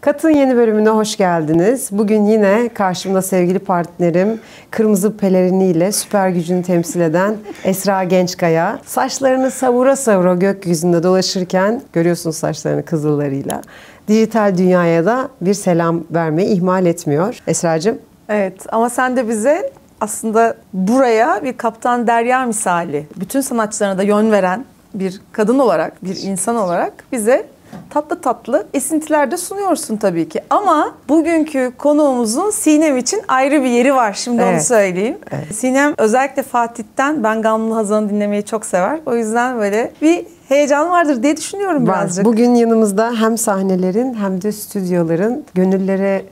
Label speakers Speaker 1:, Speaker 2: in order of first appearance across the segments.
Speaker 1: Kat'ın yeni bölümüne hoş geldiniz. Bugün yine karşımda sevgili partnerim, kırmızı peleriniyle süper gücünü temsil eden Esra Gençkaya. Saçlarını savura savura gökyüzünde dolaşırken, görüyorsunuz saçlarını kızıllarıyla, dijital dünyaya da bir selam vermeyi ihmal etmiyor. Esra'cığım.
Speaker 2: Evet, ama sen de bize aslında buraya bir Kaptan Derya misali, bütün sanatçılarına da yön veren bir kadın olarak, bir insan olarak bize tatlı tatlı esintiler de sunuyorsun tabii ki. Ama bugünkü konuğumuzun Sinem için ayrı bir yeri var. Şimdi onu söyleyeyim. Evet. Sinem özellikle Fatih'ten Ben Gamlı Hazan'ı dinlemeyi çok sever. O yüzden böyle bir heyecan vardır diye düşünüyorum birazcık.
Speaker 1: Bugün yanımızda hem sahnelerin hem de stüdyoların gönülleri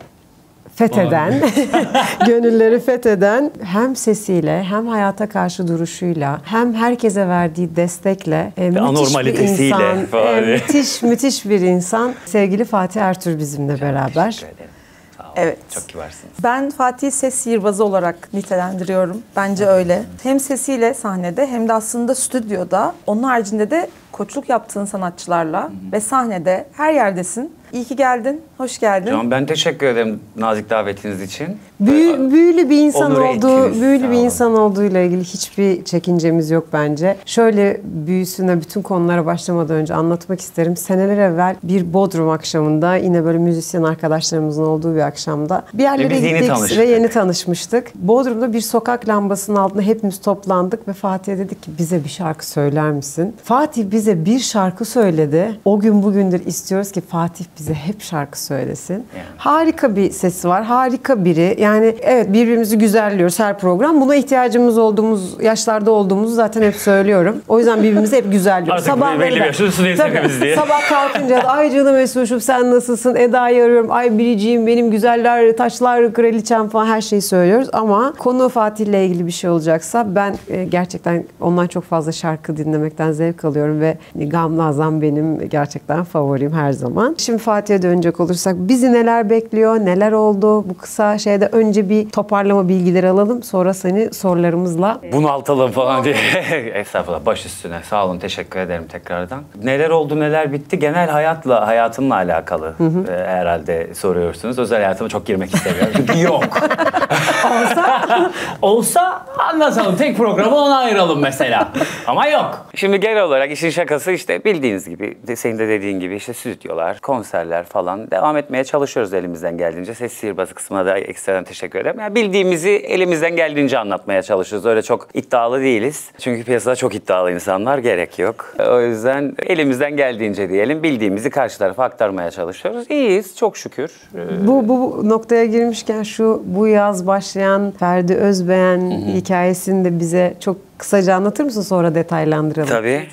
Speaker 1: fetheden hem sesiyle hem hayata karşı duruşuyla hem herkese verdiği destekle müthiş bir insan, müthiş bir insan. Sevgili Fatih Ertür bizimle beraber.
Speaker 3: Teşekkür ederim. Sağ olun.
Speaker 2: Evet.
Speaker 3: Çok kibarsınız.
Speaker 2: Ben Fatih'i ses sihirbazı olarak nitelendiriyorum. Bence öyle. Hem sesiyle sahnede hem de aslında stüdyoda. Onun haricinde de koçluk yaptığın sanatçılarla ve sahnede her yerdesin. İyi ki geldin, hoş geldin.
Speaker 3: Can, ben teşekkür ederim nazik davetiniz için.
Speaker 1: Büyülü bir insan olduğuyla ilgili hiçbir çekincemiz yok bence. Şöyle büyüsüne bütün konulara başlamadan önce anlatmak isterim. Seneler evvel bir Bodrum akşamında, yine böyle müzisyen arkadaşlarımızın olduğu bir akşamda bir yerlere gittik ve yeni tanışmıştık. Bodrum'da bir sokak lambasının altında hepimiz toplandık ve Fatih'e dedik ki bize bir şarkı söyler misin? Fatih bize bir şarkı söyledi. O gün bugündür istiyoruz ki Fatih bize hep şarkı söylesin. Yani. Harika bir sesi var, harika biri. Yani evet, birbirimizi güzelliyoruz her program. Buna ihtiyacımız olduğumuz yaşlarda olduğumuzu zaten hep söylüyorum. O yüzden birbirimizi hep güzelliyoruz.
Speaker 3: Artık belli bir yaşın üstündeyiz hepimiz diye.
Speaker 1: Sabah kalkınca da ay canım Mesuş'um sen nasılsın? Eda'yı arıyorum. Ay biriciğim benim güzeller, taşlar, kraliçem falan her şeyi söylüyoruz. Ama konu Fatih'le ilgili bir şey olacaksa ben gerçekten ondan çok fazla şarkı dinlemekten zevk alıyorum ve Gamlı Hazan benim gerçekten favorim her zaman. Şimdi Fatih'e dönecek olursak bizi neler bekliyor, neler oldu bu kısa şeyde, önce bir toparlama bilgileri alalım, sonra seni sorularımızla
Speaker 3: bunaltalım falan diye. Estağfurullah, baş üstüne. Sağ olun, teşekkür ederim tekrardan. Neler oldu, neler bitti? Genel hayatımla alakalı herhalde soruyorsunuz. Özel hayatıma çok girmek istemiyorum çünkü yok. Olsa anlatalım. Tek programı ona ayıralım mesela. Ama yok. Şimdi genel olarak işin şakası işte bildiğiniz gibi, senin de dediğin gibi işte stüdyolar, konserler falan devam etmeye çalışıyoruz elimizden geldiğince. Ses sihirbazı kısmına da ekstradan teşekkür ederim. Yani bildiğimizi elimizden geldiğince anlatmaya çalışıyoruz. Öyle çok iddialı değiliz. Çünkü piyasada çok iddialı insanlar, gerek yok. O yüzden elimizden geldiğince diyelim, bildiğimizi karşı tarafa aktarmaya çalışıyoruz. İyiyiz çok şükür.
Speaker 1: Bu noktaya girmişken bu yaz başlayan Ferdi Özbeğen hikayesini de bize çok kısaca anlatır mısın, sonra detaylandıralım?
Speaker 3: Tabii.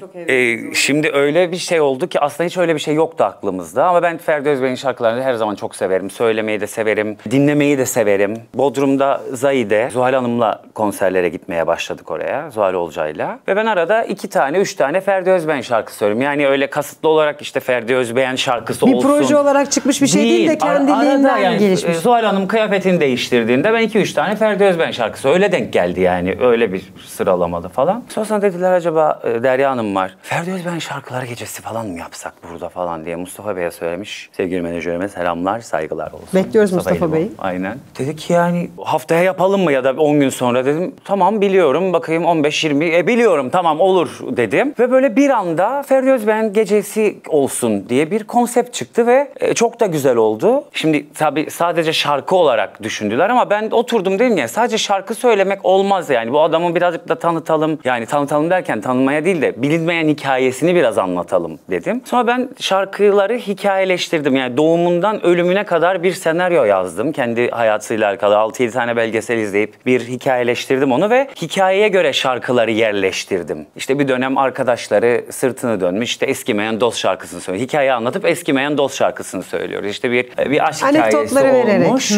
Speaker 3: Şimdi öyle bir şey oldu ki aslında hiç öyle bir şey yoktu aklımızda. Ama ben Ferdi Özbeğen'in şarkılarını her zaman çok severim. Söylemeyi de severim, dinlemeyi de severim. Bodrum'da Zahi'de Zuhal Hanım'la konserlere gitmeye başladık oraya. Zuhal Olcay'la. Ve ben arada 2 tane 3 tane Ferdi Özbeğen şarkı söylüyorum. Yani öyle kasıtlı olarak işte Ferdi Özbeğen şarkısı olsun.
Speaker 1: Bir proje olarak çıkmış bir şey değil de kendiliğinden yani, gelişmiş.
Speaker 3: Zuhal Hanım kıyafetini değiştirdiğinde ben 2-3 tane Ferdi Özbeğen şarkısı öyle denk geldi yani. Öyle bir sıralama falan. Sonra dediler acaba Derya Hanım var. Ferdi Özbeğen şarkıları gecesi falan mı yapsak burada falan diye Mustafa Bey'e söylemiş. Sevgili menajerime selamlar, saygılar olsun.
Speaker 1: Bekliyoruz Mustafa Bey'i.
Speaker 3: Aynen. Dedi ki yani haftaya yapalım mı ya da 10 gün sonra dedim. Tamam biliyorum, bakayım 15-20 biliyorum tamam olur dedim. Ve böyle bir anda Ferdi Özbeğen gecesi olsun diye bir konsept çıktı ve çok da güzel oldu. Şimdi tabii sadece şarkı olarak düşündüler ama ben oturdum dedim ya, sadece şarkı söylemek olmaz yani. Bu adamı birazcık da tanıtalım. Yani tanıtalım derken tanınmaya değil de bilinmeyen hikayesini biraz anlatalım dedim. Sonra ben şarkıları hikayeleştirdim. Yani doğumundan ölümüne kadar bir senaryo yazdım. Kendi hayatıyla alakalı 6-7 tane belgesel izleyip bir hikayeleştirdim onu ve hikayeye göre şarkıları yerleştirdim. İşte bir dönem arkadaşları sırtını dönmüş, işte Eskimeyen Dost şarkısını söylüyor. Hikaye anlatıp Eskimeyen Dost şarkısını söylüyoruz. İşte bir aşk hikayesi olmuş.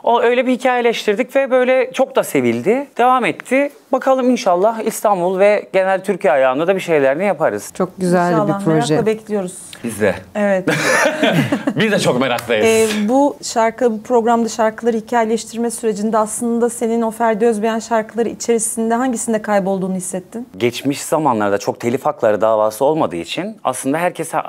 Speaker 3: O öyle bir hikayeleştirdik ve böyle çok da sevildi. Devam etti. Bakalım inşallah İstanbul ve genel Türkiye ayağında da bir şeylerini yaparız.
Speaker 1: Çok güzel
Speaker 2: İnşallah,
Speaker 1: bir proje.
Speaker 2: merakla bekliyoruz.
Speaker 3: Biz de.
Speaker 2: Evet.
Speaker 3: Biz de çok meraklıyız.
Speaker 2: Bu programda şarkıları hikayeleştirme sürecinde aslında senin o Ferdi Özbeğen şarkıları içerisinde hangisinde kaybolduğunu hissettin?
Speaker 3: Geçmiş zamanlarda çok telif hakları davası olmadığı için aslında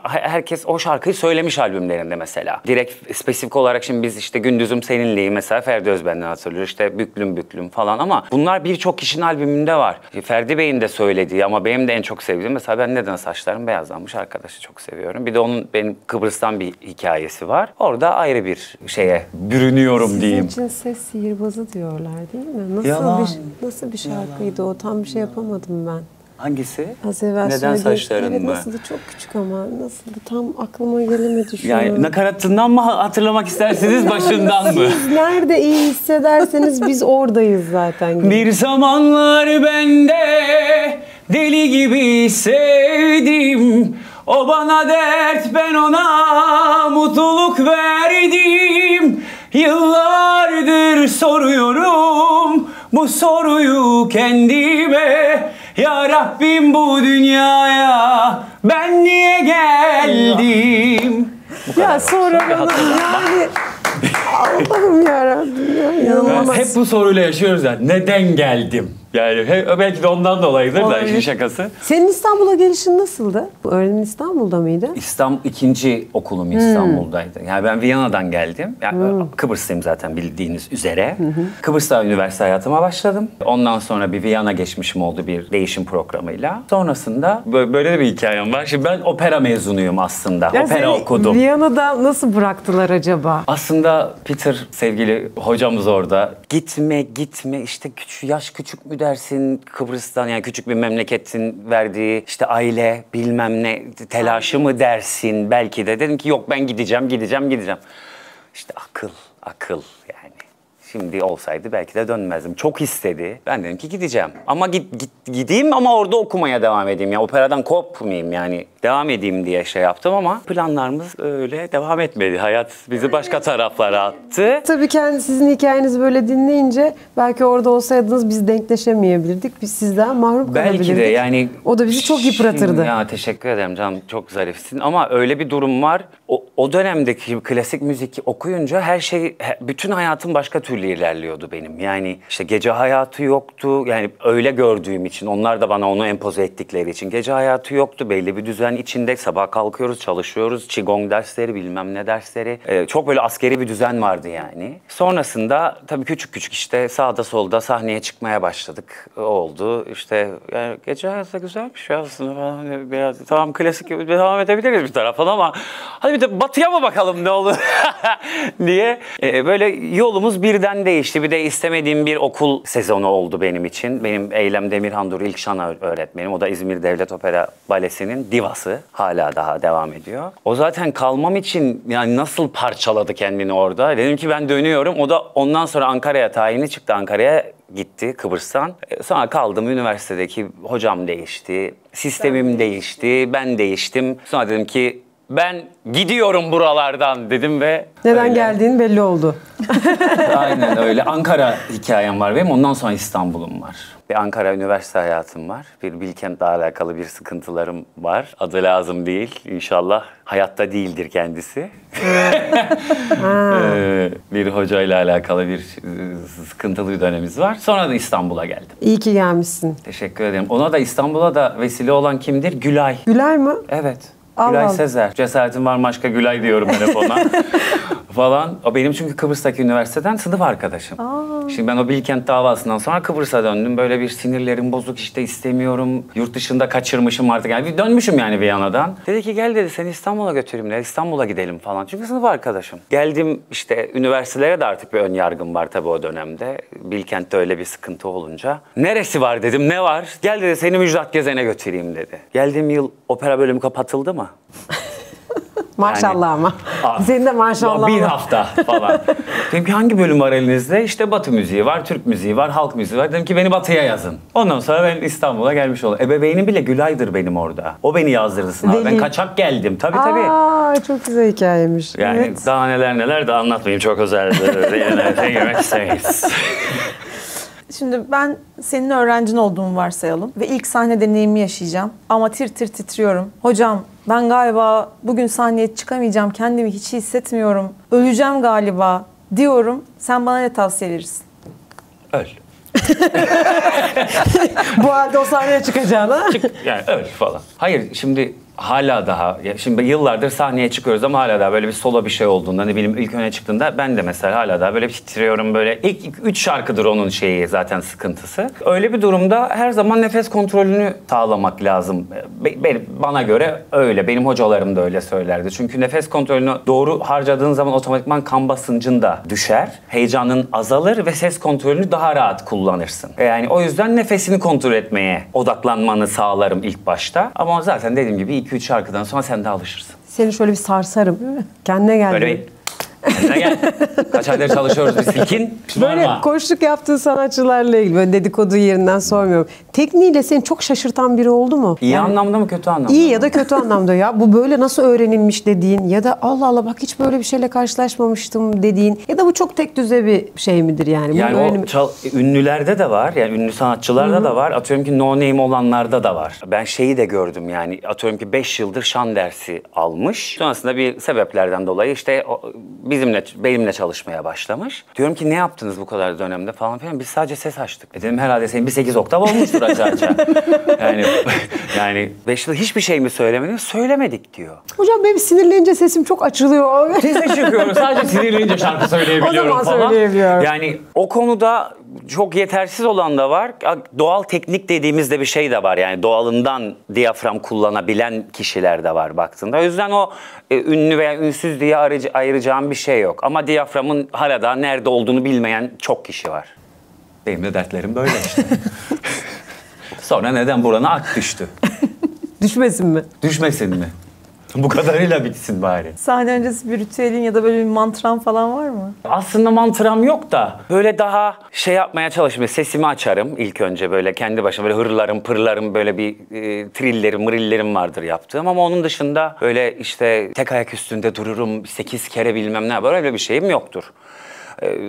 Speaker 3: herkes o şarkıyı söylemiş albümlerinde mesela. Direkt spesifik olarak şimdi biz işte Gündüzüm Seninle'yi mesela Ferdi Özbeğen'den hatırlıyoruz. İşte Büklüm Büklüm falan ama bunlar birçok kişinin albümünde var. Ferdi Bey'in de söylediği ama benim de en çok sevdiğim mesela ben Neden Saçlarım Beyazlanmış arkadaşı çok seviyorum. Bir de onun benim Kıbrıs'tan bir hikayesi var. Orada ayrı bir şeye bürünüyorum diyeyim.
Speaker 1: Sizin için ses sihirbazı diyorlar değil mi? Nasıl bir şarkıydı o? Tam bir şey yapamadım ben.
Speaker 3: Hangisi?
Speaker 1: Az evvel
Speaker 3: Neden saçların
Speaker 1: evet,
Speaker 3: mı?
Speaker 1: nasıldı? Çok küçük ama nasıldı? Tam aklıma gelemedi şu an.
Speaker 3: Yani nakaratından mı hatırlamak istersiniz başından mı?
Speaker 1: Siz nerede iyi hissederseniz biz oradayız zaten.
Speaker 3: Bir zamanlar ben de deli gibi sevdim. O bana dert, ben ona mutluluk verdim. Yıllardır soruyorum bu soruyu kendime. Ya Rabbim bu dünyaya ben niye geldim?
Speaker 1: Ya sonra yani Allah'ım yarabbim ya. İnanılmaz.
Speaker 3: Hep bu soruyla yaşıyoruz ya. Neden geldim? Yani belki de ondan dolayıdır da işin şakası.
Speaker 1: Senin İstanbul'a gelişin nasıldı? Öğrenin İstanbul'da mıydı?
Speaker 3: İkinci okulum İstanbul'daydı. Yani ben Viyana'dan geldim. Yani Kıbrıslıyım zaten bildiğiniz üzere. Kıbrıs'ta üniversite hayatıma başladım. Ondan sonra bir Viyana geçmişim oldu bir değişim programıyla. Sonrasında böyle de bir hikayem var. Şimdi ben opera mezunuyum aslında.
Speaker 1: Ya
Speaker 3: opera okudum.
Speaker 1: Viyana'da nasıl bıraktılar acaba?
Speaker 3: Aslında Peter sevgili hocamız orada. Gitme işte yaş küçük mü dersin Kıbrıs'tan yani küçük bir memleketin verdiği işte aile bilmem ne telaşı mı dersin belki de. Dedim ki yok ben gideceğim. İşte akıl yani. Şimdi olsaydı belki de dönmezdim. Çok istedi. Ben dedim ki gideceğim. Ama gideyim ama orada okumaya devam edeyim. Ya operadan kopmayayım yani. Devam edeyim diye şey yaptım ama planlarımız öyle devam etmedi. Hayat bizi başka taraflara attı.
Speaker 1: Tabii sizin hikayenizi böyle dinleyince belki orada olsaydınız biz denkleşemeyebilirdik. Biz sizden mahrum kalabilirdik.
Speaker 3: Belki de yani.
Speaker 1: O da bizi çok yıpratırdı.
Speaker 3: Ya teşekkür ederim canım. Çok zarifsin. Ama öyle bir durum var. O dönemdeki klasik müzik okuyunca her şey, bütün hayatım başka türlü ilerliyordu benim. Yani işte gece hayatı yoktu. Yani öyle gördüğüm için, onlar da bana onu empoze ettikleri için gece hayatı yoktu. Belli bir düzen içinde sabah kalkıyoruz, çalışıyoruz. Qigong dersleri, bilmem ne dersleri. Çok böyle askeri bir düzen vardı yani. Sonrasında tabii küçük işte sağda solda sahneye çıkmaya başladık. Oldu. İşte yani gece hayatı güzelmiş ya aslında falan. Biraz, tamam klasik gibi devam edebiliriz bir taraftan ama hadi bir de batıya mı bakalım ne olur diye. Böyle yolumuz birden değişti. Bir de istemediğim bir okul sezonu oldu benim için. Benim Eylem Demirhandur ilk şan öğretmenim. O da İzmir Devlet Opera Balesi'nin divası. Hala daha devam ediyor. O zaten kalmam için yani nasıl parçaladı kendini orada. Dedim ki ben dönüyorum. O da ondan sonra Ankara'ya tayini çıktı. Ankara'ya gitti Kıbrıs'tan. Sonra kaldım. Üniversitedeki hocam değişti. Sistemim değişti. Ben değiştim. Sonra dedim ki ben gidiyorum buralardan dedim ve...
Speaker 1: Neden
Speaker 3: öyle.
Speaker 1: geldiğin belli oldu.
Speaker 3: Aynen öyle. Ankara hikayem var benim. Ondan sonra İstanbul'um var. Bir Ankara üniversite hayatım var. Bir Bilkent'le alakalı bir sıkıntılarım var. Adı lazım değil. İnşallah hayatta değildir kendisi. Bir hocayla alakalı bir sıkıntılı bir dönemimiz var. Sonra da İstanbul'a geldim.
Speaker 1: İyi ki gelmişsin.
Speaker 3: Teşekkür ederim. Ona da İstanbul'a da vesile olan kimdir? Gülay.
Speaker 1: Gülay mı?
Speaker 3: Evet.
Speaker 1: Allah
Speaker 3: Gülay
Speaker 1: Allah.
Speaker 3: Sezer. Cesaretin var mı aşka Gülay diyorum ben hep ona. falan. O benim çünkü Kıbrıs'taki üniversiteden sınıf arkadaşım. Şimdi ben o Bilkent davasından sonra Kıbrıs'a döndüm. Böyle bir sinirlerim bozuk işte istemiyorum. Yurt dışında kaçırmışım artık. Yani bir dönmüşüm yani Viyana'dan. Dedi ki gel dedi seni İstanbul'a götüreyim dedi. İstanbul'a gidelim falan. Çünkü sınıf arkadaşım. Geldim işte üniversitelere de artık bir ön yargım var tabii o dönemde. Bilkent'te öyle bir sıkıntı olunca. Neresi var dedim ne var? Gel dedi seni Müjdat Gezen'e götüreyim dedi. Geldiğim yıl opera bölümü kapatıldı mı?
Speaker 1: Maşallah
Speaker 3: Yani,
Speaker 1: ama. Senin de maşallah.
Speaker 3: Bir hafta falan. Dedim ki hangi bölüm var elinizde? İşte Batı müziği var, Türk müziği var, halk müziği var. Dedim ki beni Batı'ya yazın. Ondan sonra ben İstanbul'a gelmiş oldum. Ebeveynim bile Gülay'dır benim orada. O beni yazdırdı sınava. Ben kaçak geldim. Tabii.
Speaker 1: Çok güzel hikayemiş.
Speaker 3: Yani
Speaker 1: evet.
Speaker 3: Daha neler de anlatmayayım. Çok özeldir. Yemek istemeyiz.
Speaker 2: Şimdi ben senin öğrencin olduğumu varsayalım ve ilk sahne deneyimi yaşayacağım. Ama tir tir titriyorum. Hocam ben galiba bugün sahneye çıkamayacağım, kendimi hiç iyi hissetmiyorum, öleceğim galiba diyorum. Sen bana ne tavsiye verirsin?
Speaker 3: Öl.
Speaker 1: Bu halde o sahneye çıkacağına.
Speaker 3: Yani öl falan. Hayır şimdi hala daha, şimdi yıllardır sahneye çıkıyoruz ama hala daha böyle bir solo bir şey olduğunda, ne bileyim ilk öne çıktığında ben de mesela hala daha böyle titriyorum böyle. İlk 3 şarkıdır onun şeyi zaten sıkıntısı. Öyle bir durumda her zaman nefes kontrolünü sağlamak lazım. Bana göre öyle. Benim hocalarım da öyle söylerdi. Çünkü nefes kontrolünü doğru harcadığın zaman otomatikman kan basıncın da düşer. Heyecanın azalır ve ses kontrolünü daha rahat kullanırsın. Yani o yüzden nefesini kontrol etmeye odaklanmanı sağlarım ilk başta. Ama zaten dediğim gibi 2-3 şarkıdan sonra sen de alışırsın.
Speaker 1: Seni şöyle bir sarsarım. Kendine gel.
Speaker 3: Böyle bir kendine gel. Kaç aydır çalışıyoruz bir silkin.
Speaker 1: Böyle koçluk yaptığın sanatçılarla ilgili böyle dedikodu yerinden sormuyorum. Tekniğiyle seni çok şaşırtan biri oldu mu?
Speaker 3: İyi anlamda mı kötü anlamda
Speaker 1: İyi
Speaker 3: mı?
Speaker 1: ya da kötü anlamda ya. Bu böyle nasıl öğrenilmiş dediğin ya da Allah Allah bak hiç böyle bir şeyle karşılaşmamıştım dediğin ya da bu çok tek düze bir şey midir yani?
Speaker 3: Yani o ünlülerde de var. Yani ünlü sanatçılarda da var. Atıyorum ki no name olanlarda da var. Ben şeyi de gördüm yani. Atıyorum ki 5 yıldır şan dersi almış. Sonrasında bir sebeplerden dolayı işte benimle çalışmaya başlamış. Diyorum ki ne yaptınız bu kadar dönemde falan filan. Biz sadece ses açtık. Dedim herhalde senin bir 8 oktav olmuştur aşağı. yani 5 yıl hiçbir şey mi söylemedin? Söylemedik diyor.
Speaker 1: Hocam benim sinirlenince sesim çok açılıyor.
Speaker 3: Sese çıkıyorum. Sadece sinirlenince şarkı söyleyebiliyorum
Speaker 1: o zaman
Speaker 3: falan.
Speaker 1: söyleyebiliyorum.
Speaker 3: Yani o konuda çok yetersiz olan da var. Doğal teknik dediğimizde bir şey de var. Yani doğalından diyafram kullanabilen kişiler de var baktığında. O yüzden o ünlü veya ünsüz diye ayıracağım bir şey yok. Ama diyaframın hala daha nerede olduğunu bilmeyen çok kişi var. Benim de dertlerim böyle işte. Sonra neden burana ak düştü?
Speaker 1: Düşmesin mi?
Speaker 3: Düşmesin mi? Bu kadarıyla bitsin bari.
Speaker 2: Sahne öncesi bir ritüelin ya da böyle bir mantran falan var mı?
Speaker 3: Aslında mantram yok da böyle daha şey yapmaya çalışıyorum. Sesimi açarım ilk önce böyle kendi başıma böyle hırlarım pırlarım böyle bir trillerim mırillerim vardır yaptığım. Ama onun dışında böyle işte tek ayak üstünde dururum 8 kere bilmem ne böyle bir şeyim yoktur.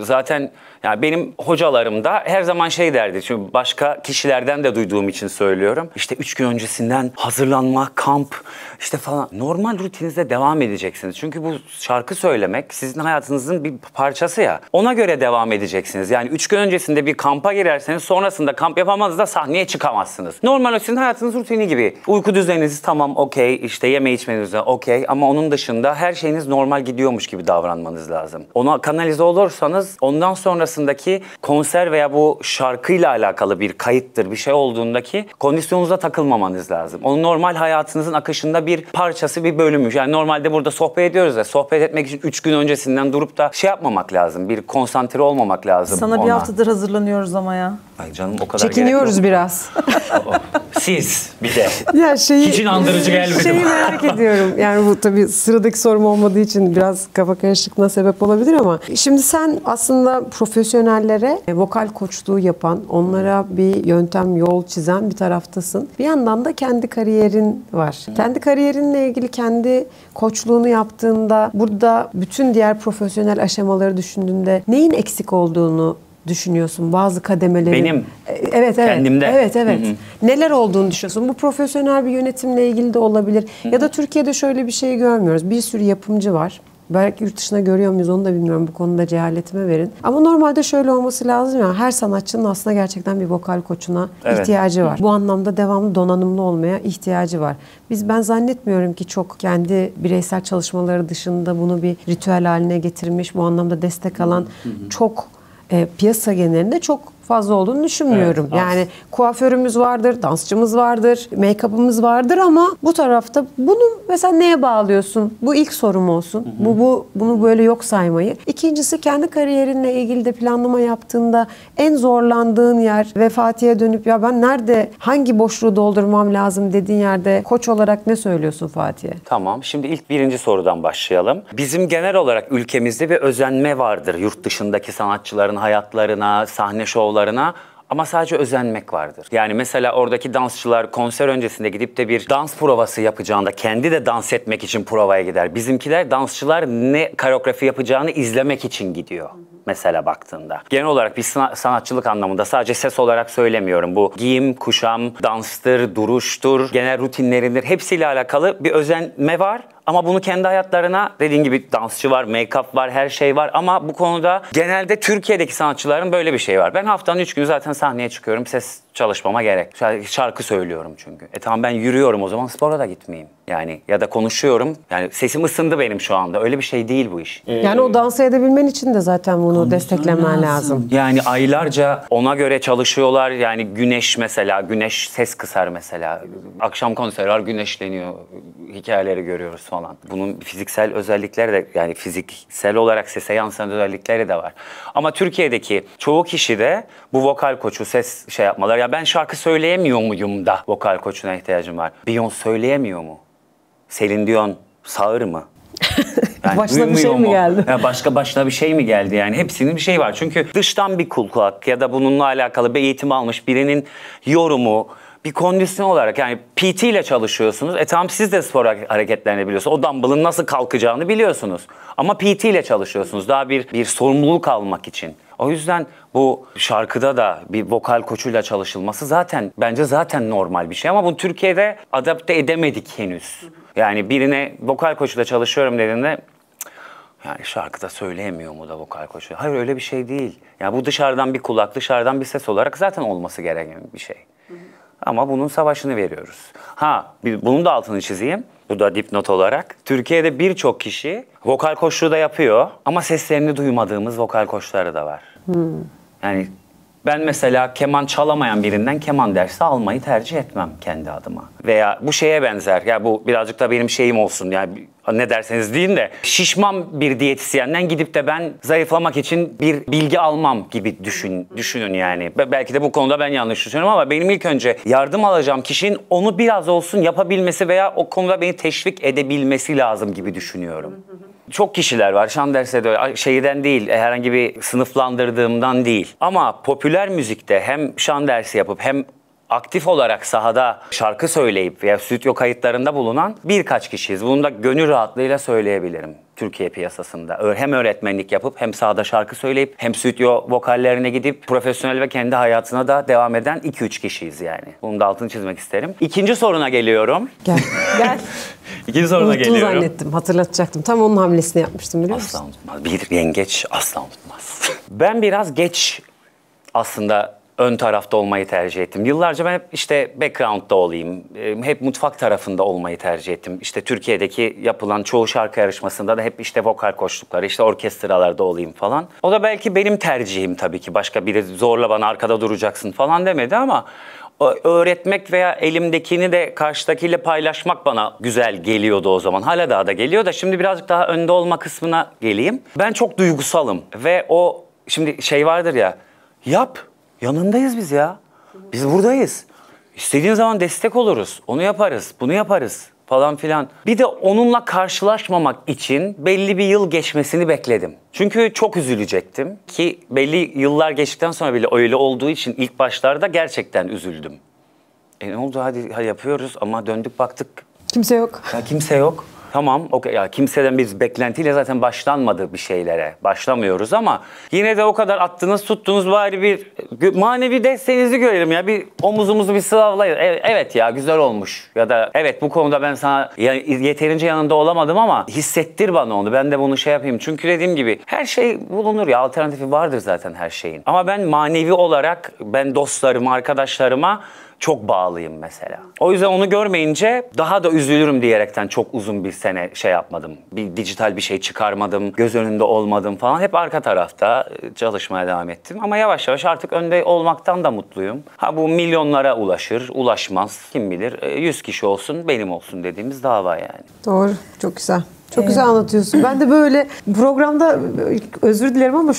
Speaker 3: Zaten yani benim hocalarım da her zaman şey derdi. Çünkü başka kişilerden de duyduğum için söylüyorum. İşte 3 gün öncesinden hazırlanma, kamp işte falan. Normal rutininize devam edeceksiniz. Çünkü bu şarkı söylemek sizin hayatınızın bir parçası ya. Ona göre devam edeceksiniz. Yani 3 gün öncesinde bir kampa girerseniz sonrasında kamp yapamadığınızda sahneye çıkamazsınız. Normal o sizin hayatınız rutini gibi. Uyku düzeniniz tamam okey. İşte yeme içmeniz de okey. Ama onun dışında her şeyiniz normal gidiyormuş gibi davranmanız lazım. Ona kanalize olursanız ondan sonrasındaki konser veya bu şarkıyla alakalı bir kayıttır, bir şey olduğundaki kondisyonunuza takılmamanız lazım. Onun normal hayatınızın akışında bir parçası, bir bölümü. Yani normalde burada sohbet ediyoruz ya, sohbet etmek için 3 gün öncesinden durup da şey yapmamak lazım, bir konsantre olmamak lazım
Speaker 2: Sana bir haftadır hazırlanıyoruz ama ya.
Speaker 3: Ay canım o kadar
Speaker 1: çekiniyoruz biraz.
Speaker 3: Siz bir de.
Speaker 1: Ya
Speaker 3: Hiç inandırıcı gelmedi.
Speaker 1: Şeyi merak ediyorum. Yani bu tabii sıradaki sorum olmadığı için biraz kafa karışıklığına sebep olabilir ama şimdi sen aslında profesyonellere vokal koçluğu yapan, onlara bir yöntem, yol çizen bir taraftasın. Bir yandan da kendi kariyerin var. Kendi kariyerinle ilgili kendi koçluğunu yaptığında burada bütün diğer profesyonel aşamaları düşündüğünde neyin eksik olduğunu düşünüyorsun bazı kademelerin?
Speaker 3: Benim.
Speaker 1: Evet.
Speaker 3: Kendimde.
Speaker 1: Evet.
Speaker 3: Hı hı.
Speaker 1: Neler olduğunu düşünüyorsun? Bu profesyonel bir yönetimle ilgili de olabilir. Ya da Türkiye'de şöyle bir şey görmüyoruz. Bir sürü yapımcı var. Belki yurt dışına görüyor muyuz onu da bilmiyorum. Bu konuda cehaletime verin. Ama normalde şöyle olması lazım ya. Her sanatçının aslında gerçekten bir vokal koçuna ihtiyacı var. Bu anlamda devamlı donanımlı olmaya ihtiyacı var. Ben zannetmiyorum ki çok kendi bireysel çalışmaları dışında bunu bir ritüel haline getirmiş, bu anlamda destek alan çok piyasa genelinde çok fazla olduğunu düşünmüyorum.
Speaker 3: Evet,
Speaker 1: yani kuaförümüz vardır, dansçımız vardır, make-up'ımız vardır ama bu tarafta bunu mesela neye bağlıyorsun? Bu ilk sorum olsun. Bunu böyle yok saymayı. İkincisi kendi kariyerinle ilgili de planlama yaptığında en zorlandığın yer ve Fatih'e dönüp ya ben nerede hangi boşluğu doldurmam lazım dediğin yerde koç olarak ne söylüyorsun Fatih'e?
Speaker 3: Tamam. Şimdi ilk birinci sorudan başlayalım. Bizim genel olarak ülkemizde bir özenme vardır. Yurt dışındaki sanatçıların hayatlarına, sahne şovlarına. Ama sadece özenmek vardır. Yani mesela oradaki dansçılar konser öncesinde gidip de bir dans provası yapacağında kendi de dans etmek için provaya gider. Bizimkiler dansçılar ne koreografi yapacağını izlemek için gidiyor. mesela baktığında. Genel olarak bir sanatçılık anlamında sadece ses olarak söylemiyorum. Bu giyim, kuşam, danstır, duruştur, genel rutinleridir. Hepsiyle alakalı bir özenme var. Ama bunu kendi hayatlarına, dediğin gibi dansçı var, make-up var, her şey var. Ama bu konuda genelde Türkiye'deki sanatçıların böyle bir şey var. Ben haftanın 3 günü zaten sahneye çıkıyorum. Ses çalışmama gerek. Şarkı söylüyorum çünkü. Tamam, ben yürüyorum, o zaman spora da gitmeyeyim. Yani ya da konuşuyorum. Yani sesim ısındı benim şu anda. Öyle bir şey değil bu iş.
Speaker 1: Yani o dans edebilmen için de zaten bunu desteklemen lazım.
Speaker 3: Yani aylarca ona göre çalışıyorlar. Yani güneş mesela, güneş ses kısar mesela. Akşam konserler güneşleniyor. Hikayeleri görüyoruz falan. Bunun fiziksel özellikleri de, yani fiziksel olarak sese yansıyan özellikleri de var. Ama Türkiye'deki çoğu kişi de bu vokal koçu, ses şey yapmalar. Ya ben şarkı söyleyemiyor muyum da vokal koçuna ihtiyacım var. Beyoncé söyleyemiyor mu? Celine Dion sağır mı? Yani
Speaker 1: başına bir şey mi geldi?
Speaker 3: Ya başka bir şey mi geldi yani? Hepsinin bir şey var. Çünkü dıştan bir kulak ya da bununla alakalı bir eğitim almış birinin yorumu, bir kondisyon olarak, yani PT ile çalışıyorsunuz. Tamam, siz de spor hareketlerini biliyorsunuz. O dumbbell'ın nasıl kalkacağını biliyorsunuz. Ama PT ile çalışıyorsunuz. Daha bir sorumluluk almak için. O yüzden bu şarkıda da bir vokal koçuyla çalışılması bence zaten normal bir şey. Ama bunu Türkiye'de adapte edemedik henüz. Yani birine vokal koçuyla çalışıyorum dediğinde, yani şarkıda söyleyemiyor mu da vokal koçu? Hayır, öyle bir şey değil. Yani bu dışarıdan bir kulak, dışarıdan bir ses olarak zaten olması gereken bir şey. Ama bunun savaşını veriyoruz. Bunun da altını çizeyim. Bu da dipnot olarak. Türkiye'de birçok kişi vokal koçluğu da yapıyor ama seslerini duymadığımız vokal koçları da var. Yani ben mesela keman çalamayan birinden keman dersi almayı tercih etmem kendi adıma. Veya bu şeye benzer. Ya bu birazcık da benim şeyim olsun. Yani ne derseniz deyin de, şişman bir diyetisyenden gidip de ben zayıflamak için bir bilgi almam gibi düşünün yani. Belki de bu konuda ben yanlış düşünüyorum ama benim ilk önce yardım alacağım kişinin onu biraz olsun yapabilmesi veya o konuda beni teşvik edebilmesi lazım gibi düşünüyorum. Çok kişiler var. Şan dersi de şeyden değil, herhangi bir sınıflandırdığımdan değil. Ama popüler müzikte hem şan dersi yapıp hem aktif olarak sahada şarkı söyleyip veya stüdyo kayıtlarında bulunan birkaç kişiyiz. Bunu da gönül rahatlığıyla söyleyebilirim Türkiye piyasasında. Hem öğretmenlik yapıp hem sahada şarkı söyleyip hem stüdyo vokallerine gidip profesyonel ve kendi hayatına da devam eden 2-3 kişiyiz yani. Bunun da altını çizmek isterim. İkinci soruna geliyorum.
Speaker 1: Gel.
Speaker 3: İkinci soruna geliyorum.
Speaker 1: Zannettim, hatırlatacaktım. Tam onun hamlesini yapmıştım, biliyor musun?
Speaker 3: Asla unutmaz. Bir yengeç asla unutmaz. Ben biraz geç aslında ön tarafta olmayı tercih ettim. Yıllarca ben hep işte background'da olayım, hep mutfak tarafında olmayı tercih ettim. İşte Türkiye'deki yapılan çoğu şarkı yarışmasında da hep işte vokal koçlukları, işte orkestralarda olayım falan. O da belki benim tercihim tabii ki. Başka biri zorla bana arkada duracaksın falan demedi ama öğretmek veya elimdekini de karşıdakiyle paylaşmak bana güzel geliyordu o zaman. Hala daha da geliyor da şimdi birazcık daha önde olma kısmına geleyim. Ben çok duygusalım ve şimdi şey vardır ya, yap. Yanındayız biz ya. Biz buradayız. İstediğin zaman destek oluruz. Onu yaparız, bunu yaparız falan filan. Bir de onunla karşılaşmamak için belli bir yıl geçmesini bekledim. Çünkü çok üzülecektim ki belli yıllar geçtikten sonra bile öyle olduğu için ilk başlarda gerçekten üzüldüm. Ne oldu, hadi yapıyoruz ama döndük baktık.
Speaker 1: Kimse yok.
Speaker 3: Ya kimse yok. Tamam, okay. Ya kimseden biz beklentiyle zaten başlanmadı bir şeylere. Başlamıyoruz ama yine de o kadar attınız tuttunuz, bari bir manevi desteğinizi görelim ya. Bir omuzumuzu bir sıvavlayın. Evet ya, güzel olmuş. Ya da evet, bu konuda ben sana yeterince yanında olamadım ama hissettir bana onu. Ben de bunu şey yapayım. Çünkü dediğim gibi her şey bulunur ya. Alternatifi vardır zaten her şeyin. Ama ben manevi olarak dostlarıma, arkadaşlarıma çok bağlıyım mesela. O yüzden onu görmeyince daha da üzülürüm diyerekten çok uzun bir sene şey yapmadım. Bir dijital bir şey çıkarmadım, göz önünde olmadım falan. Hep arka tarafta çalışmaya devam ettim. Ama yavaş yavaş artık önde olmaktan da mutluyum. Bu milyonlara ulaşır, ulaşmaz. Kim bilir, 100 kişi olsun, benim olsun dediğimiz dava yani.
Speaker 1: Doğru, çok güzel. Çok güzel anlatıyorsun. Ben de böyle programda, özür dilerim ama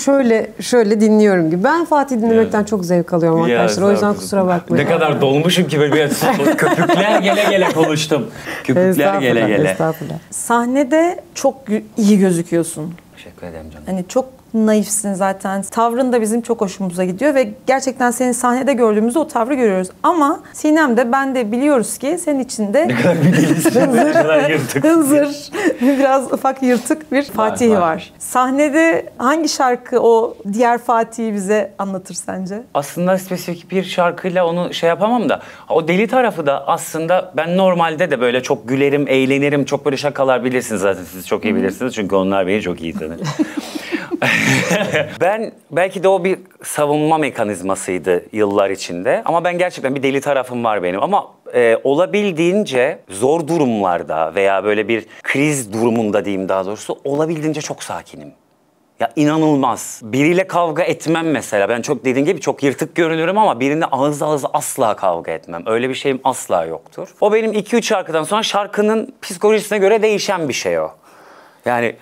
Speaker 1: şöyle dinliyorum gibi. Ben Fatih dinlemekten çok zevk alıyorum arkadaşlar. O yüzden kusura bakmayın.
Speaker 3: Ne kadar dolmuşum ki böyle köpükler gele konuştum. Köpükler gele.
Speaker 2: Estağfurullah. Sahnede çok iyi gözüküyorsun.
Speaker 3: Teşekkür ederim canım.
Speaker 2: Hani çok naifsin zaten. Tavrın da bizim çok hoşumuza gidiyor ve gerçekten seni sahnede gördüğümüzde o tavrı görüyoruz. Ama Sinem de ben de biliyoruz ki senin içinde hınzır, biraz ufak yırtık bir Fatih var. Sahnede hangi şarkı o diğer Fatih'i bize anlatır sence?
Speaker 3: Aslında spesifik bir şarkıyla onu şey yapamam da o deli tarafı da aslında ben normalde de böyle çok gülerim, eğlenirim, çok böyle şakalar bilirsiniz zaten, siz çok iyi bilirsiniz çünkü onlar beni çok iyi tanır. Ben belki de o bir savunma mekanizmasıydı yıllar içinde ama ben gerçekten bir deli tarafım var benim ama olabildiğince zor durumlarda veya böyle bir kriz durumunda diyeyim daha doğrusu olabildiğince çok sakinim. Ya inanılmaz. Biriyle kavga etmem mesela. Ben çok dediğim gibi çok yırtık görünürüm ama birine ağız ağız asla kavga etmem. Öyle bir şeyim asla yoktur. O benim 2-3 şarkıdan sonra şarkının psikolojisine göre değişen bir şey o. Yani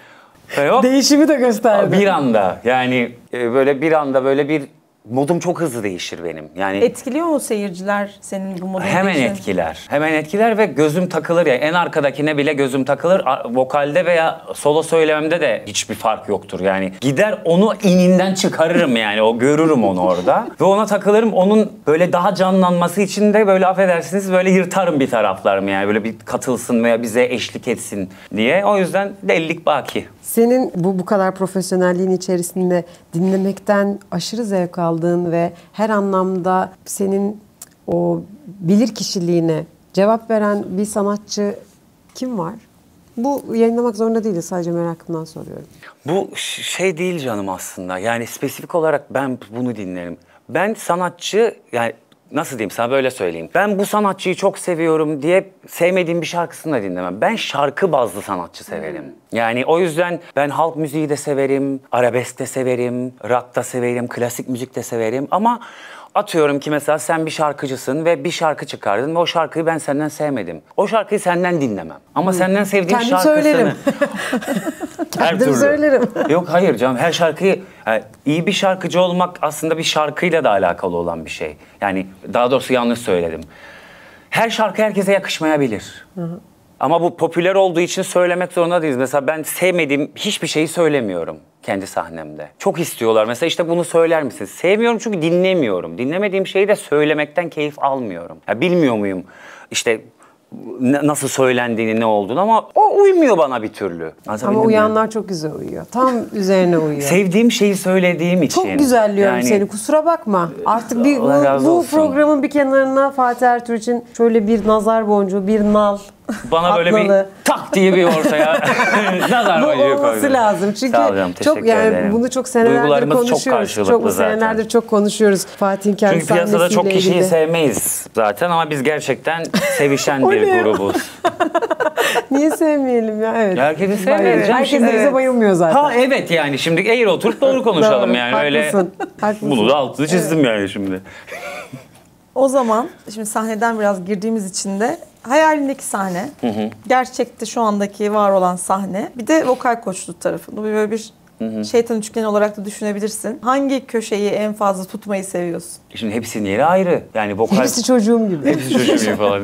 Speaker 1: değişimi de gösterdi.
Speaker 3: bir anda yani böyle bir anda böyle bir modum çok hızlı değişir benim. Yani
Speaker 2: etkiliyor mu seyirciler senin bu modunu?
Speaker 3: Hemen etkiler. Hemen etkiler ve gözüm takılır ya. En arkadakine bile gözüm takılır. Vokalde veya solo söylememde de hiçbir fark yoktur. Yani gider onu ininden çıkarırım yani. O görürüm onu orada. Ve ona takılırım. Onun böyle daha canlanması için de böyle affedersiniz böyle yırtarım bir taraflarımı yani. Böyle bir katılsın veya bize eşlik etsin diye. O yüzden delilik baki.
Speaker 1: Senin bu kadar profesyonelliğin içerisinde dinlemekten aşırı zevk aldığın ve her anlamda senin o bilir kişiliğine cevap veren bir sanatçı kim var? Bu yayınlamak zorunda değiliz, sadece merakımdan soruyorum.
Speaker 3: Bu şey değil canım aslında. Yani spesifik olarak ben bunu dinlerim. Ben sanatçı yani nasıl diyeyim sana böyle söyleyeyim. Ben bu sanatçıyı çok seviyorum diye sevmediğim bir şarkısını da dinlemem. Ben şarkı bazlı sanatçı severim. Yani o yüzden ben halk müziği de severim, arabesk de severim, rock da severim, klasik müzik de severim. Ama atıyorum ki mesela sen bir şarkıcısın ve bir şarkı çıkardın ve o şarkıyı ben senden sevmedim. O şarkıyı senden dinlemem. Ama senden sevdiğim
Speaker 1: Kendim
Speaker 3: şarkısını...
Speaker 1: söylerim.
Speaker 3: Her
Speaker 1: Kendim
Speaker 3: türlü.
Speaker 1: söylerim.
Speaker 3: Yok hayır canım, her şarkıyı... Yani iyi bir şarkıcı olmak aslında bir şarkıyla da alakalı olan bir şey. Yani daha doğrusu yanlış söyledim. Her şarkı herkese yakışmayabilir. Ama bu popüler olduğu için söylemek zorunda değiliz. Mesela ben sevmediğim hiçbir şeyi söylemiyorum kendi sahnemde. Çok istiyorlar. Mesela işte bunu söyler misiniz? Sevmiyorum çünkü dinlemiyorum. Dinlemediğim şeyi de söylemekten keyif almıyorum. Ya bilmiyor muyum işte nasıl söylendiğini, ne olduğunu ama o uymuyor bana bir türlü.
Speaker 1: Ama uyanlar çok güzel uyuyor. Tam üzerine uyuyor.
Speaker 3: Sevdiğim şeyi söylediğim için.
Speaker 1: Çok güzelliyorum seni, kusura bakma. Artık bu programın bir kenarına Fatih Ertuğrul'un şöyle bir nazar boncuğu, bir nal
Speaker 3: bana böyle bir tak diye bir ortaya nazar boncuğu koydu.
Speaker 1: Bu olması lazım. Çünkü çok yani bunu çok senelerdir konuşuyoruz. Çok senelerdir çok konuşuyoruz Fatih'in kendi
Speaker 3: çünkü piyasada
Speaker 1: sahnesiyle
Speaker 3: çok kişiyi
Speaker 1: ilgili.
Speaker 3: sevmeyiz zaten ama biz gerçekten sevişen bir grubuz.
Speaker 1: Niye sevmeyelim ya? Evet.
Speaker 3: Herkesi sevmeyiz.
Speaker 1: Herkes bize bayılmıyor zaten.
Speaker 3: Ha evet yani şimdi eğri oturup doğru konuşalım
Speaker 1: doğru,
Speaker 3: yani
Speaker 1: haklısın,
Speaker 3: öyle. Bunu da altını çizdim yani şimdi.
Speaker 2: O zaman şimdi sahneden biraz girdiğimiz için de hayalindeki sahne, gerçekte şu andaki var olan sahne, bir de vokal koçluk tarafı. Bu böyle bir şeytan üçgeni olarak da düşünebilirsin. Hangi köşeyi en fazla tutmayı seviyorsun?
Speaker 3: Şimdi hepsinin yeri ayrı. Yani vokal...
Speaker 1: Hepsi çocuğum gibi.
Speaker 3: Hepsi çocuğum gibi falan.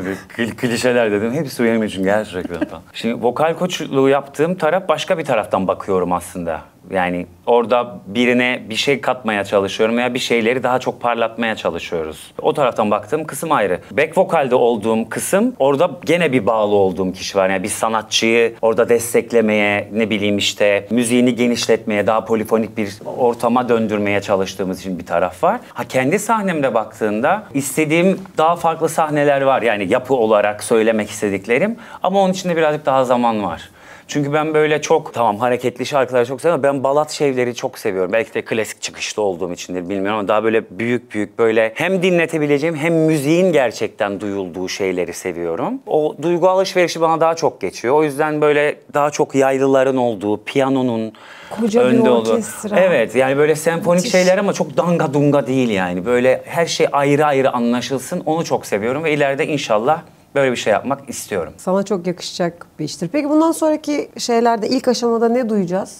Speaker 3: Klişeler dedim. Hepsi benim için gerçekten falan. Şimdi vokal koçluğu yaptığım taraf başka bir taraftan bakıyorum aslında. Yani orada birine bir şey katmaya çalışıyorum veya bir şeyleri daha çok parlatmaya çalışıyoruz. O taraftan baktığım kısım ayrı. Back vokalde olduğum kısım, orada gene bir bağlı olduğum kişi var. Yani bir sanatçıyı orada desteklemeye, ne bileyim işte müziğini genişletmeye, daha polifonik bir ortama döndürmeye çalıştığımız için bir taraf var. Ha kendi sahnemde baktığında istediğim daha farklı sahneler var. Yani yapı olarak söylemek istediklerim ama onun için de birazcık daha zaman var. Çünkü ben böyle çok hareketli şarkıları çok seviyorum. Ben balat şeyleri çok seviyorum. Belki de klasik çıkışlı olduğum içindir bilmiyorum ama daha böyle büyük böyle hem dinletebileceğim hem müziğin gerçekten duyulduğu şeyleri seviyorum. O duygu alışverişi bana daha çok geçiyor. O yüzden böyle daha çok yaylıların olduğu, piyanonun
Speaker 1: koca
Speaker 3: önde olduğu.
Speaker 1: Evet
Speaker 3: yani böyle senfonik şeyler ama çok danga dunga değil yani. Böyle her şey ayrı ayrı anlaşılsın. Onu çok seviyorum ve ileride inşallah böyle bir şey yapmak istiyorum.
Speaker 1: Sana çok yakışacak bir iştir. Peki bundan sonraki şeylerde ilk aşamada ne duyacağız?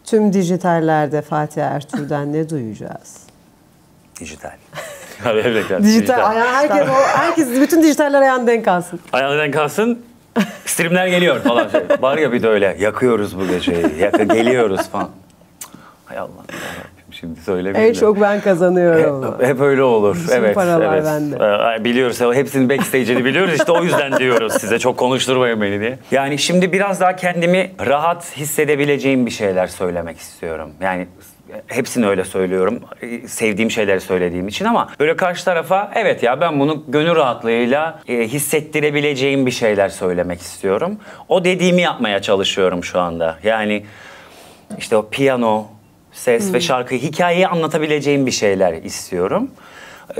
Speaker 1: Tüm dijitallerde Fatih Ertuğrul'dan ne duyacağız?
Speaker 3: Dijital.
Speaker 1: Dijital. Herkes bütün dijitaller ayağına denk kalsın.
Speaker 3: Ayağına denk kalsın. Streamler geliyor falan. Var ya bir de öyle yakıyoruz bu geceyi. Geliyoruz falan. Hay Allah. Şimdi söylemeyeyim
Speaker 1: En çok ben kazanıyorum.
Speaker 3: Hep öyle olur.
Speaker 1: Bütün
Speaker 3: evet,
Speaker 1: paralar
Speaker 3: evet.
Speaker 1: bende.
Speaker 3: Biliyoruz. Hepsinin backstage'ini biliyoruz. İşte o yüzden diyoruz size. Çok konuşturmayın beni diye. Yani şimdi biraz daha kendimi rahat hissedebileceğim bir şeyler söylemek istiyorum. Yani hepsini öyle söylüyorum. Sevdiğim şeyleri söylediğim için ama böyle karşı tarafa evet ya ben bunu gönül rahatlığıyla hissettirebileceğim bir şeyler söylemek istiyorum. O dediğimi yapmaya çalışıyorum şu anda. Yani işte o piyano, ses ve şarkıyı, hikayeyi anlatabileceğim bir şeyler istiyorum.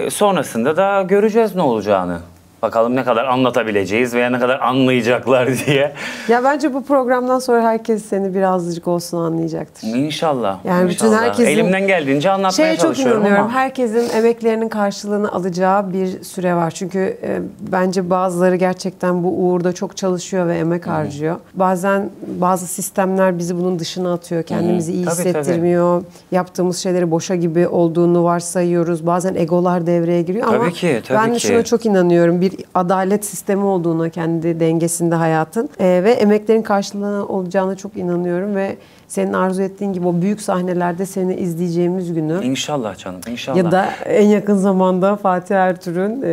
Speaker 3: Sonrasında da göreceğiz ne olacağını. Bakalım ne kadar anlatabileceğiz veya ne kadar anlayacaklar diye.
Speaker 1: Ya bence bu programdan sonra herkes seni birazcık olsun anlayacaktır.
Speaker 3: İnşallah.
Speaker 1: Yani
Speaker 3: inşallah.
Speaker 1: bütün herkesin
Speaker 3: Elimden geldiğince anlatmaya
Speaker 1: çok
Speaker 3: çalışıyorum
Speaker 1: inanıyorum.
Speaker 3: ama.
Speaker 1: Herkesin emeklerinin karşılığını alacağı bir süre var. Çünkü bence bazıları gerçekten bu uğurda çok çalışıyor ve emek harcıyor. Bazen bazı sistemler bizi bunun dışına atıyor. Kendimizi iyi
Speaker 3: Tabii,
Speaker 1: hissettirmiyor. Yaptığımız şeyleri boşa gibi olduğunu varsayıyoruz. Bazen egolar devreye giriyor ama
Speaker 3: Tabii ki, tabii
Speaker 1: ben
Speaker 3: ki.
Speaker 1: şuna çok inanıyorum. Bir adalet sistemi olduğuna, kendi dengesinde hayatın ve emeklerin karşılığını olacağına çok inanıyorum ve senin arzu ettiğin gibi o büyük sahnelerde seni izleyeceğimiz günü
Speaker 3: İnşallah canım, inşallah.
Speaker 1: ya da en yakın zamanda Fatih Ertuğrul'un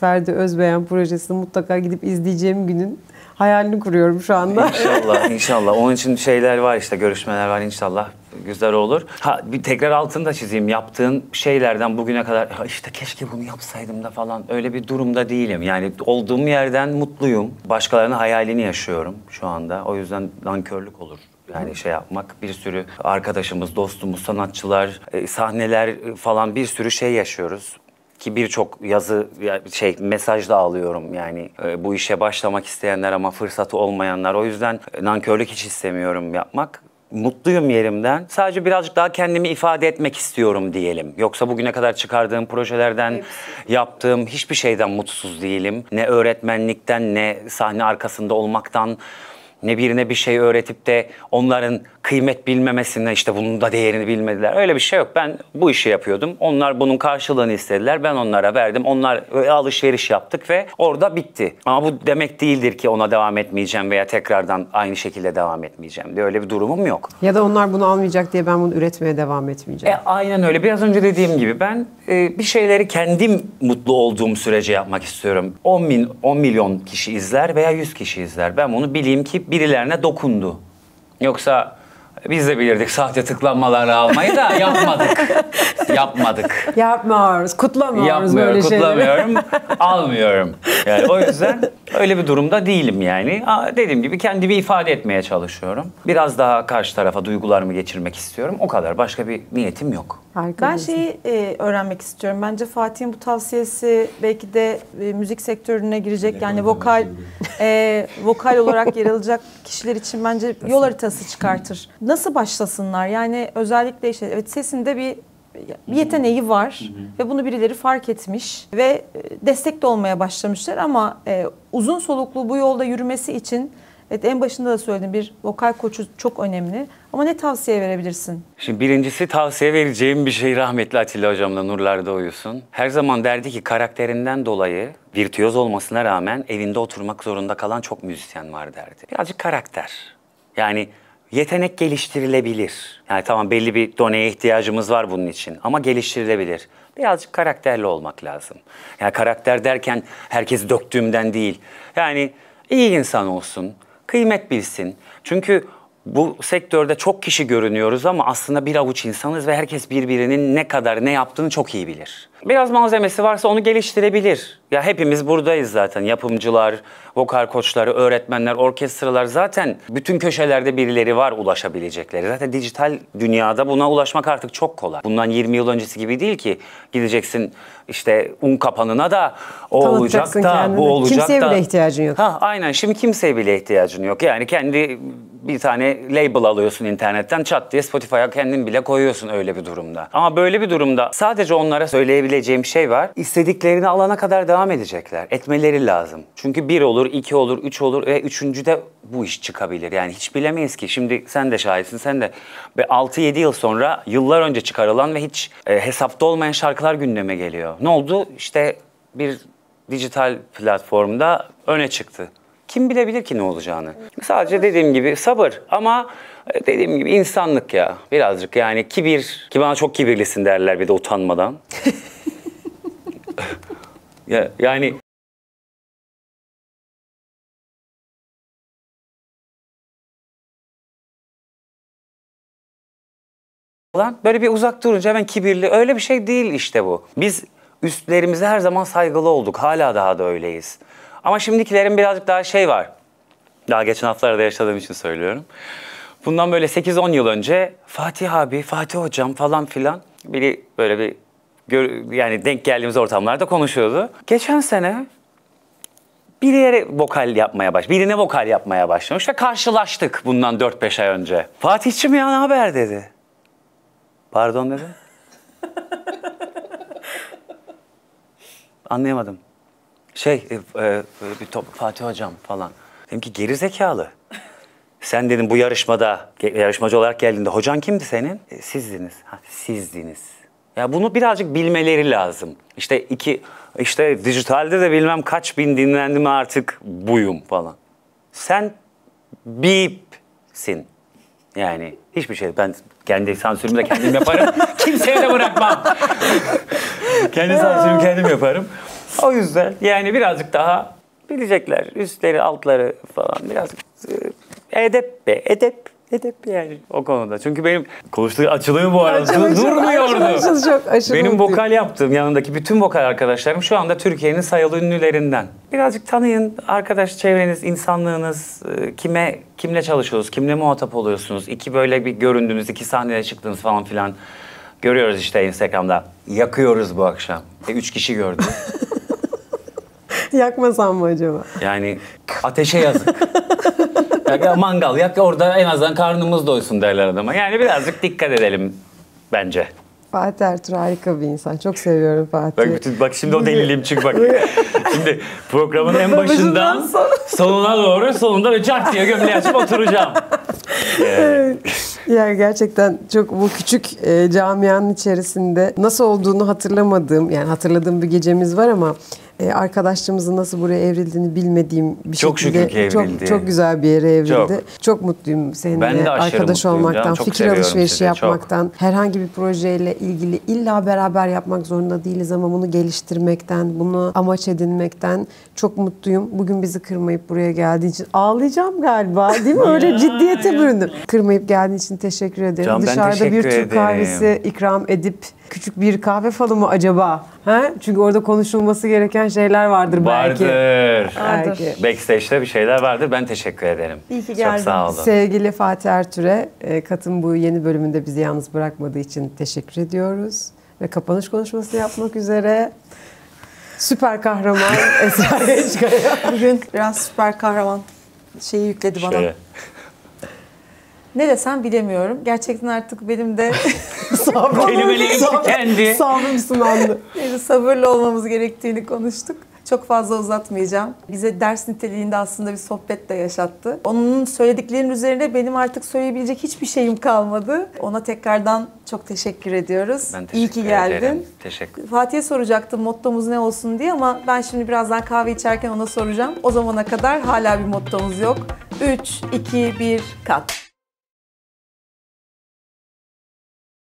Speaker 1: Ferdi Özbeğen projesini mutlaka gidip izleyeceğim günün hayalini kuruyorum şu anda.
Speaker 3: İnşallah, inşallah. Onun için şeyler var işte, görüşmeler var inşallah. Güzel olur. Bir tekrar altını da çizeyim. Yaptığın şeylerden bugüne kadar işte keşke bunu yapsaydım da falan öyle bir durumda değilim. Yani olduğum yerden mutluyum. Başkalarının hayalini yaşıyorum şu anda. O yüzden nankörlük olur. Yani şey yapmak, bir sürü arkadaşımız, dostumuz, sanatçılar, sahneler falan bir sürü şey yaşıyoruz. Ki birçok yazı, mesaj da alıyorum yani bu işe başlamak isteyenler ama fırsatı olmayanlar. O yüzden nankörlük hiç istemiyorum yapmak. Mutluyum yerimden. Sadece birazcık daha kendimi ifade etmek istiyorum diyelim. Yoksa bugüne kadar çıkardığım projelerden, yaptığım hiçbir şeyden mutsuz değilim. Ne öğretmenlikten, ne sahne arkasında olmaktan, ne birine bir şey öğretip de onların kıymet bilmemesinden işte bunun da değerini bilmediler. Öyle bir şey yok. Ben bu işi yapıyordum. Onlar bunun karşılığını istediler. Ben onlara verdim. Onlar alışveriş yaptık ve orada bitti. Ama bu demek değildir ki ona devam etmeyeceğim veya tekrardan aynı şekilde devam etmeyeceğim diye öyle bir durumum yok.
Speaker 1: Ya da onlar bunu almayacak diye ben bunu üretmeye devam etmeyeceğim.
Speaker 3: Aynen öyle. Biraz önce dediğim gibi ben bir şeyleri kendim mutlu olduğum sürece yapmak istiyorum. 10 milyon kişi izler veya 100 kişi izler. Ben bunu bileyim ki birilerine dokundu. Yoksa biz de bilirdik sahte tıklanmaları almayı da yapmadık.
Speaker 1: Yapmıyoruz, kutlamıyoruz böyle şeyleri.
Speaker 3: Kutlamıyorum, almıyorum. Yani o yüzden öyle bir durumda değilim yani. Dediğim gibi kendimi ifade etmeye çalışıyorum. Biraz daha karşı tarafa duygularımı geçirmek istiyorum. O kadar. Başka bir niyetim yok.
Speaker 1: Harika.
Speaker 2: Ben şeyi öğrenmek istiyorum. Bence Fatih'in bu tavsiyesi belki de müzik sektörüne girecek yani vokal olarak yer alacak kişiler için bence yol haritası çıkartır. Nasıl başlasınlar? Yani özellikle işte evet sesinde bir yeteneği var ve bunu birileri fark etmiş ve destek de olmaya başlamışlar ama uzun soluklu bu yolda yürümesi için evet, en başında da söyledim bir vokal koçu çok önemli. Ama ne tavsiye verebilirsin?
Speaker 3: Şimdi birincisi tavsiye vereceğim bir şey rahmetli Atilla hocamla nurlarda uyusun. Her zaman derdi ki karakterinden dolayı virtüöz olmasına rağmen evinde oturmak zorunda kalan çok müzisyen var derdi. Birazcık karakter. Yani yetenek geliştirilebilir. Yani tamam belli bir doneye ihtiyacımız var bunun için ama geliştirilebilir. Birazcık karakterli olmak lazım. Yani karakter derken herkes döktüğümden değil. Yani iyi insan olsun, kıymet bilsin. Çünkü bu sektörde çok kişi görünüyoruz ama aslında bir avuç insanız ve herkes birbirinin ne kadar ne yaptığını çok iyi bilir. Biraz malzemesi varsa onu geliştirebilir. Ya hepimiz buradayız zaten. Yapımcılar, vokal koçları, öğretmenler, orkestralar zaten bütün köşelerde birileri var ulaşabilecekleri. Zaten dijital dünyada buna ulaşmak artık çok kolay. Bundan 20 yıl öncesi gibi değil ki gideceksin işte un kapanına da o olacak da
Speaker 1: kendini.
Speaker 3: Bu olacak
Speaker 1: kimseye
Speaker 3: da.
Speaker 1: Kimseye bile ihtiyacın yok.
Speaker 3: Aynen şimdi kimseye bile ihtiyacın yok. Yani kendi bir tane label alıyorsun internetten çat diye Spotify'a kendin bile koyuyorsun öyle bir durumda. Ama böyle bir durumda sadece onlara söyleyebileceğim şey var. İstediklerini alana kadar devam edecekler. Etmeleri lazım. Çünkü 1 olur, 2 olur, 3 olur ve 3. de bu iş çıkabilir. Yani hiç bilemeyiz ki. Şimdi sen de şahitsin, sen de. Ve 6-7 yıl sonra yıllar önce çıkarılan ve hiç hesapta olmayan şarkılar gündeme geliyor. Ne oldu? İşte bir dijital platformda öne çıktı. Kim bilebilir ki ne olacağını? Sadece dediğim gibi sabır ama dediğim gibi insanlık ya. Birazcık yani kibir. Ki bana çok kibirlisin derler bir de utanmadan. Yani... Böyle bir uzak durunca hemen kibirli. Öyle bir şey değil işte bu. Biz üstlerimize her zaman saygılı olduk. Hala daha da öyleyiz. Ama şimdikilerin birazcık daha şey var. Daha geçen haftalarda yaşadığım için söylüyorum. Bundan böyle 8-10 yıl önce Fatih abi, Fatih hocam falan filan biri böyle bir yani denk geldiğimiz ortamlarda konuşuyordu. Geçen sene birine vokal yapmaya başlamış ve karşılaştık bundan 4-5 ay önce. Fatih'cim ya ne haber dedi. Pardon dedi. Anlayamadım. Bir top Fatih hocam falan. Dedim ki geri zekalı. Sen dedim bu yarışmada yarışmacı olarak geldiğinde hocan kimdi senin? Sizdiniz. Ha, sizdiniz. Ya bunu birazcık bilmeleri lazım. İşte dijitalde de bilmem kaç bin dinlendim artık buyum falan. Sen bipsin. Yani hiçbir şey. Ben kendi sansürümü de kendim yaparım. Kimseye de bırakmam. Kendi sansürümü kendim yaparım. O yüzden yani birazcık daha bilecekler. Üstleri, altları falan birazcık edep yani o konuda. Çünkü benim konuştuğu açılığı bu arada durmuyordu. Benim vokal yaptığım yanındaki bütün vokal arkadaşlarım şu anda Türkiye'nin sayılı ünlülerinden. Birazcık tanıyın arkadaş çevreniz, insanlığınız, kimle çalışıyorsunuz, kimle muhatap oluyorsunuz. Böyle bir göründünüz, 2 sahneye çıktınız falan filan. Görüyoruz işte Instagram'da. Yakıyoruz bu akşam. 3 kişi gördü.
Speaker 1: Yakmasam mı acaba?
Speaker 3: Yani ateşe yazık. Ya mangal yak orada en azından karnımız doysun derler adama. Yani birazcık dikkat edelim bence.
Speaker 1: Fatih Ertuğrul harika bir insan. Çok seviyorum Fatih'i.
Speaker 3: Bak şimdi o deliliğim çık bak. Şimdi programın en başından sonuna doğru sonunda ve cart diye gömleği açıp oturacağım.
Speaker 1: Yani gerçekten çok bu küçük camianın içerisinde nasıl olduğunu hatırladığım bir gecemiz var ama arkadaşlığımızın nasıl buraya evrildiğini bilmediğim bir
Speaker 3: çok
Speaker 1: şekilde çok güzel bir yere evrildi. Çok mutluyum seninle arkadaş olmaktan, fikir alışverişi yapmaktan, herhangi bir projeyle ilgili illa beraber yapmak zorunda değiliz ama bunu geliştirmekten, bunu amaç edinmekten çok mutluyum. Bugün bizi kırmayıp buraya geldiğin için ağlayacağım galiba değil mi? Öyle ciddiyete büründüm. Kırmayıp geldiğin için teşekkür ederim.
Speaker 3: Can,
Speaker 1: dışarıda bir Türk kahvesi ikram edip küçük bir kahve falı mı acaba? Çünkü orada konuşulması gereken şeyler vardır belki.
Speaker 3: Vardır. Backstage'de bir şeyler vardır. Ben teşekkür ederim.
Speaker 2: İyi ki geldin.
Speaker 3: Çok sağ olun.
Speaker 1: Sevgili Fatih Ertuğrul'e Kat'ın bu yeni bölümünde bizi yalnız bırakmadığı için teşekkür ediyoruz. Ve kapanış konuşması yapmak üzere süper kahraman Esra Gençkaya.
Speaker 2: Bugün biraz süper kahraman şeyi yükledi bana.
Speaker 3: Şöyle.
Speaker 2: Ne desem bilemiyorum. Gerçekten artık benim de
Speaker 3: Kelimeliğim tükendi.
Speaker 1: Sabrım sınandı.
Speaker 2: Sabırlı olmamız gerektiğini konuştuk. Çok fazla uzatmayacağım. Bize ders niteliğinde aslında bir sohbet de yaşattı. Onun söylediklerinin üzerine benim artık söyleyebilecek hiçbir şeyim kalmadı. Ona tekrardan çok teşekkür ediyoruz.
Speaker 3: Ben teşekkür
Speaker 2: İyi ki geldin.
Speaker 3: ederim. Teşekkür.
Speaker 2: Fatih'e soracaktım mottomuz ne olsun diye ama ben şimdi birazdan kahve içerken ona soracağım. O zamana kadar hala bir mottomuz yok. 3, 2, 1, kat.